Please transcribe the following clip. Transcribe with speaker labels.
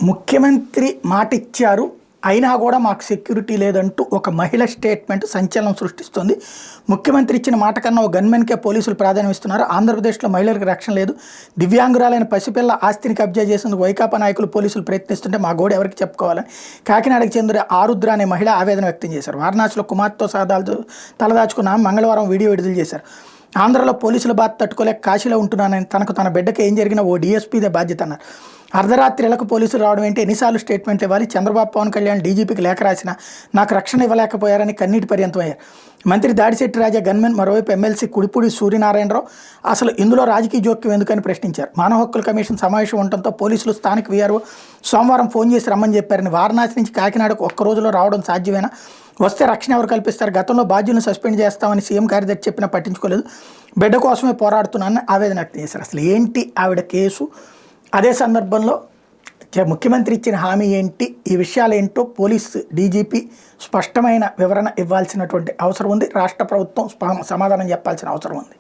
Speaker 1: ముఖ్యమంత్రి మాటిచ్చారు అయినా కూడా మాకు సెక్యూరిటీ లేదంటూ ఒక మహిళ స్టేట్మెంట్ సంచలనం సృష్టిస్తుంది. ముఖ్యమంత్రి ఇచ్చిన మాట కన్నా ఓ గన్మెన్కే పోలీసులు ప్రాధాన్యం ఇస్తున్నారు. ఆంధ్రప్రదేశ్లో మహిళలకు రక్షణ లేదు. దివ్యాంగురాలైన పసిపిల్ల ఆస్తిని కబ్జా చేసేందుకు వైకాపా నాయకులు పోలీసులు ప్రయత్నిస్తుంటే మా గోడు ఎవరికి చెప్పుకోవాలని కాకినాడకు చెందిన ఆరుద్ర అనే మహిళ ఆవేదన వ్యక్తం చేశారు. వారణాసిలో కుమార్తెతో తలదాచుకున్న మంగళవారం వీడియో విడుదల చేశారు. ఆంధ్రలో పోలీసుల బాధ తట్టుకోలేక కాశీలో ఉంటున్నానని, తనకు తన బిడ్డకి ఏం జరిగినా ఓ డీఎస్పీదే బాధ్యత అన్నారు. అర్ధరాత్రిలకు పోలీసులు రావడం ఏంటి, ఎన్నిసార్లు స్టేట్మెంట్లు ఇవ్వాలి, చంద్రబాబు పవన్ కళ్యాణ్ డీజీపీకి లేఖ రాసిన నాకు రక్షణ ఇవ్వలేకపోయారని కన్నీటి పర్యంతమయ్యారు. మంత్రి దాడిశెట్టి రాజా గన్మెన్, మరోవైపు ఎమ్మెల్సీ కుడిపూడి సూర్యనారాయణరావు అసలు ఇందులో రాజకీయ జోక్యం ఎందుకని ప్రశ్నించారు. మానవ హక్కుల కమిషన్ సమావేశం ఉండటంతో పోలీసులు స్థానిక వీఆర్ఓ సోమవారం ఫోన్ చేసి రమ్మని చెప్పారని, వారణాసి నుంచి కాకినాడకు ఒక్క రోజులో రావడం సాధ్యమేనా, వస్తే రక్షణ ఎవరు కల్పిస్తారు, గతంలో బాధ్యులను సస్పెండ్ చేస్తామని సీఎం కార్యదర్శి చెప్పినా పట్టించుకోలేదు, బిడ్డ కోసమే పోరాడుతున్నానని ఆవేదన వ్యక్తం చేశారు. అసలు ఏంటి ఆవిడ కేసు, అదే సందర్భంలో ముఖ్యమంత్రి ఇచ్చిన హామీ ఏంటి, ఈ విషయాలు ఏంటో పోలీస్ డీజీపీ స్పష్టమైన వివరణ ఇవ్వాల్సినటువంటి అవసరం ఉంది. రాష్ట్ర ప్రభుత్వం సమాధానం చెప్పాల్సిన అవసరం ఉంది.